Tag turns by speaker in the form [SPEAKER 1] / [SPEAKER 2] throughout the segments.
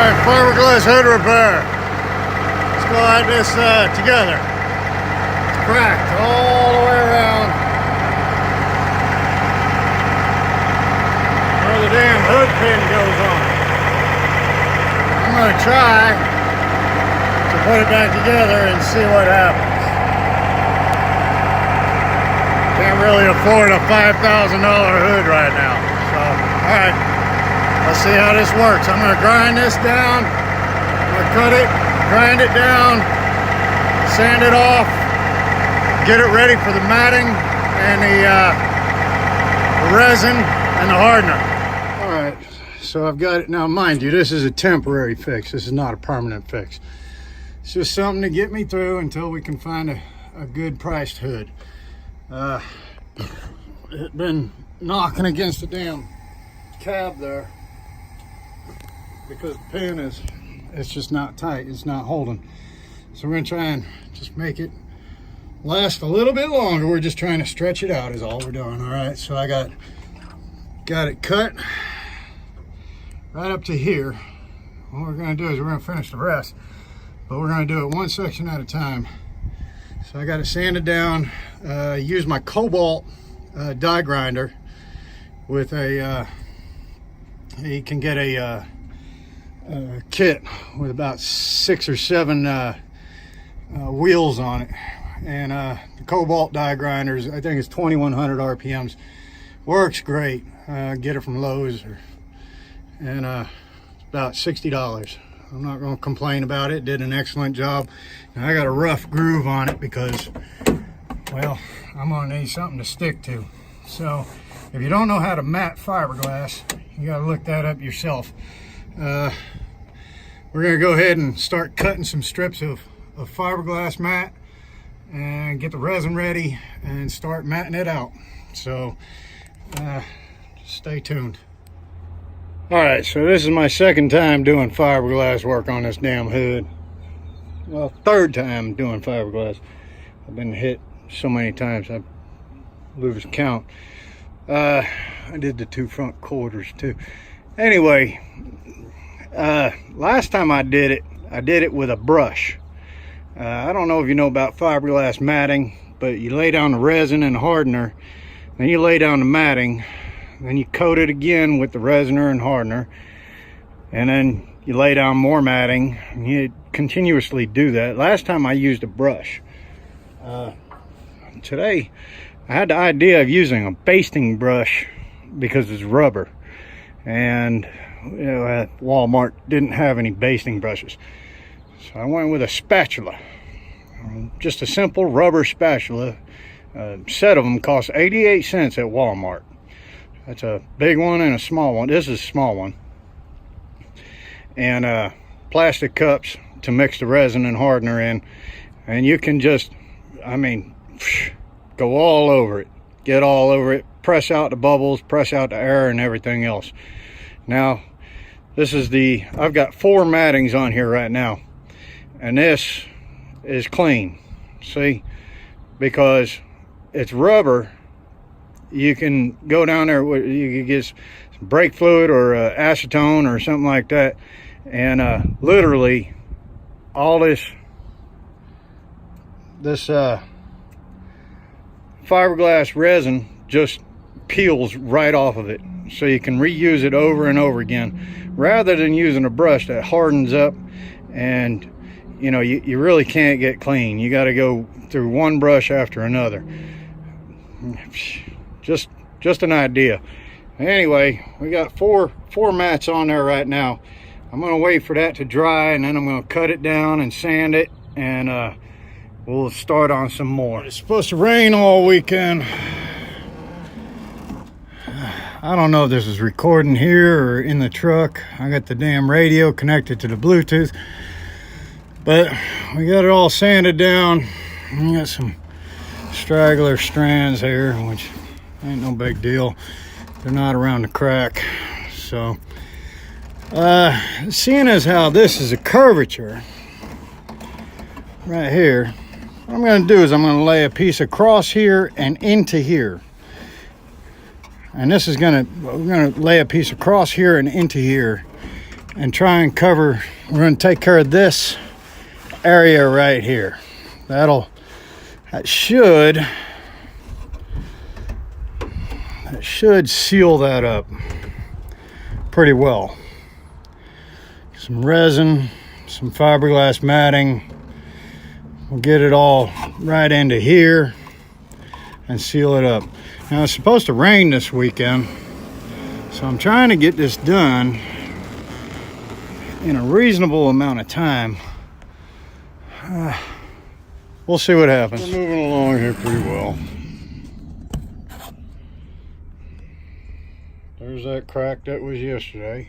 [SPEAKER 1] Alright, fiberglass hood repair. Let's go at this together. It's cracked all the way around. Where the damn hood pin goes on. I'm going to try to put it back together and see what happens. Can't really afford a $5,000 hood right now. So, alright. Let's see how this works. I'm going to grind this down. I'm going to cut it, grind it down, sand it off, get it ready for the matting and the resin and the hardener. All right, so I've got it. Now, mind you, this is a temporary fix. This is not a permanent fix. It's just something to get me through until we can find a good priced hood. It's been knocking against the damn cab there, because the pin it's just not tight, it's not holding. So we're gonna try and just make it last a little bit longer. We're just trying to stretch it out is all we're doing. All right, so I got it cut right up to here. What we're gonna do is we're gonna finish the rest, but we're gonna do it one section at a time. So I got it sanded down, use my Kobalt die grinder with a you can get a kit with about 6 or 7 wheels on it, and the Kobalt die grinders, I think it's 2100 RPMs, works great. Get it from Lowe's, and it's about $60. I'm not going to complain about it. Did an excellent job. Now I got a rough groove on it because, well, I'm going to need something to stick to. So if you don't know how to mat fiberglass, you got to look that up yourself. We're going to go ahead and start cutting some strips of fiberglass mat and get the resin ready and start matting it out. So stay tuned. Alright, so this is my second time doing fiberglass work on this damn hood. Well, third time doing fiberglass. I've been hit so many times I lose count. I did the 2 front quarters too. Anyway, last time I did it with a brush. I don't know if you know about fiberglass matting, but you lay down the resin and the hardener, then you lay down the matting, then you coat it again with the resiner and hardener, and then you lay down more matting, and you continuously do that. Last time I used a brush. Today I had the idea of using a basting brush because it's rubber, and you know, at Walmart didn't have any basting brushes, so I went with a spatula, just a simple rubber spatula. A set of them cost 88 cents at Walmart. That's a big one and a small one. This is a small one. And plastic cups to mix the resin and hardener in, and you can just, I mean, go all over it, get all over it, press out the bubbles, press out the air and everything else. Now this is I've got 4 mattings on here right now, and this is clean. See, because it's rubber, you can go down there, you can get some brake fluid or acetone or something like that, and literally all this fiberglass resin just peels right off of it, so you can reuse it over and over again rather than using a brush that hardens up, and you know, you really can't get clean. You got to go through one brush after another. Just an idea. Anyway, we got four mats on there right now. I'm gonna wait for that to dry, and then I'm gonna cut it down and sand it, and we'll start on some more. It's supposed to rain all weekend. I don't know if this is recording here or in the truck. I got the damn radio connected to the Bluetooth, but we got it all sanded down. We got some straggler strands here, which ain't no big deal. They're not around the crack. So seeing as how this is a curvature right here, what I'm going to do is I'm going to lay a piece across here and into here, and this is we're going to lay a piece across here and into here, and try and cover, we're going to take care of this area right here. That should seal that up pretty well. Some resin, some fiberglass matting. We'll get it all right into here and seal it up. Now it's supposed to rain this weekend, so I'm trying to get this done in a reasonable amount of time. We'll see what happens. We're moving along here pretty well. There's that crack that was yesterday.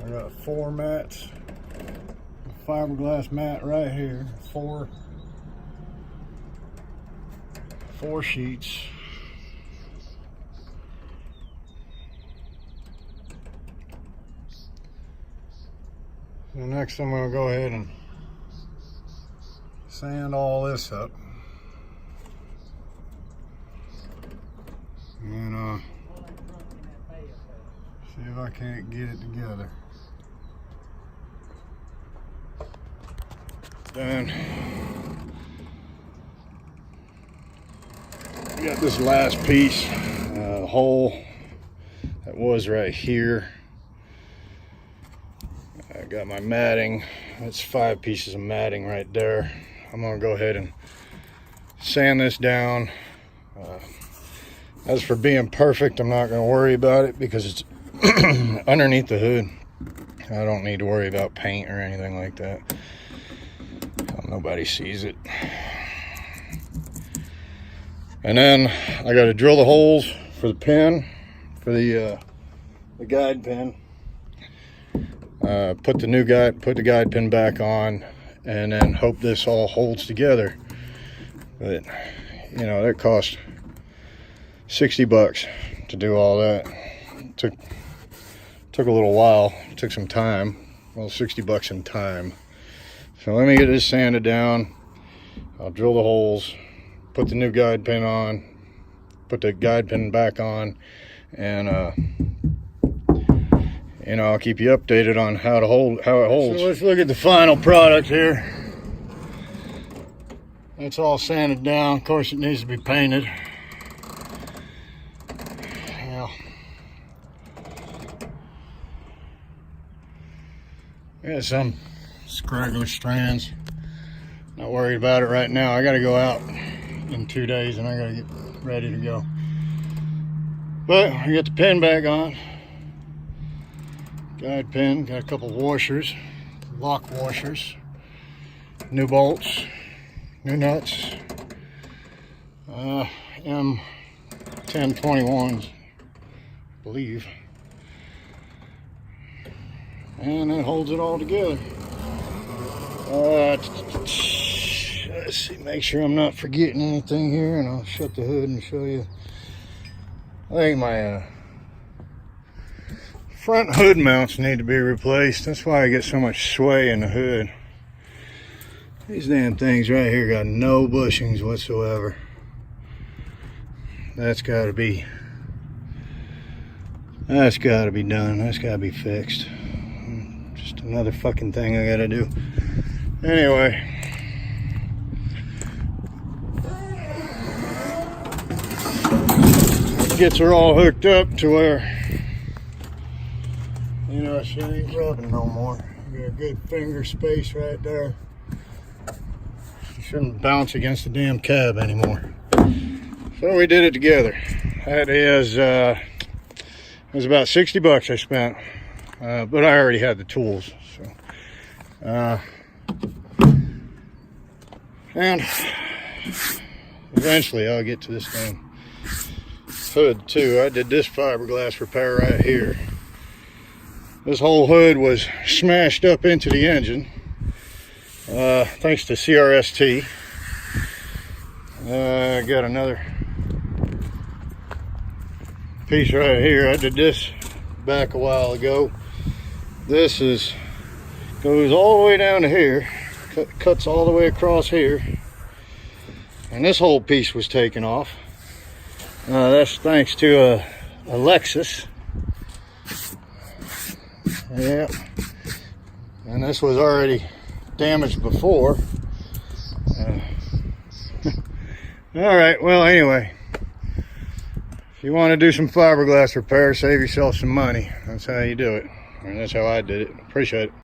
[SPEAKER 1] I got 4 mats, a fiberglass mat right here, four sheets. So next I'm going to go ahead and sand all this up. And see if I can't get it together. Done. I got this last piece, hole that was right here. I got my matting. That's 5 pieces of matting right there. I'm gonna go ahead and sand this down. As for being perfect, I'm not gonna worry about it because it's underneath the hood. I don't need to worry about paint or anything like that. Nobody sees it. And then I got to drill the holes for the pin, for the guide pin. Put the guide pin back on, and then hope this all holds together. But you know, that cost $60 to do all that. Took a little while. Took some time. Well, $60 in time. So let me get this sanded down. I'll drill the holes, put the new guide pin on, put the guide pin back on, and you know, I'll keep you updated on how it holds. So let's look at the final product here. It's all sanded down. Of course, it needs to be painted. Yeah, some scraggly strands. Not worried about it right now. I gotta go out in 2 days and I gotta get ready to go. But I got the pin back on. Guide pin, got a couple washers, lock washers, new bolts, new nuts, M1021s, I believe. And that holds it all together. Let's see, make sure I'm not forgetting anything here, and I'll shut the hood and show you. I think my front hood mounts need to be replaced. That's why I get so much sway in the hood. These damn things right here got no bushings whatsoever. That's gotta be done. That's gotta be fixed. Just another fucking thing I gotta do. Anyway, gets her all hooked up to where, you know, she ain't rubbing no more. You got a good finger space right there. She shouldn't bounce against the damn cab anymore. So we did it together. That is, it was about $60 I spent, but I already had the tools. So, and eventually I'll get to this thing. Hood too. I did this fiberglass repair right here. This whole hood was smashed up into the engine, thanks to CRST. I got another piece right here. I did this back a while ago. This goes all the way down to here, cuts all the way across here, and this whole piece was taken off. That's thanks to a a Lexus. Yeah. And this was already damaged before. All right, well, anyway, if you want to do some fiberglass repair, save yourself some money. That's how you do it. And that's how I did it. Appreciate it.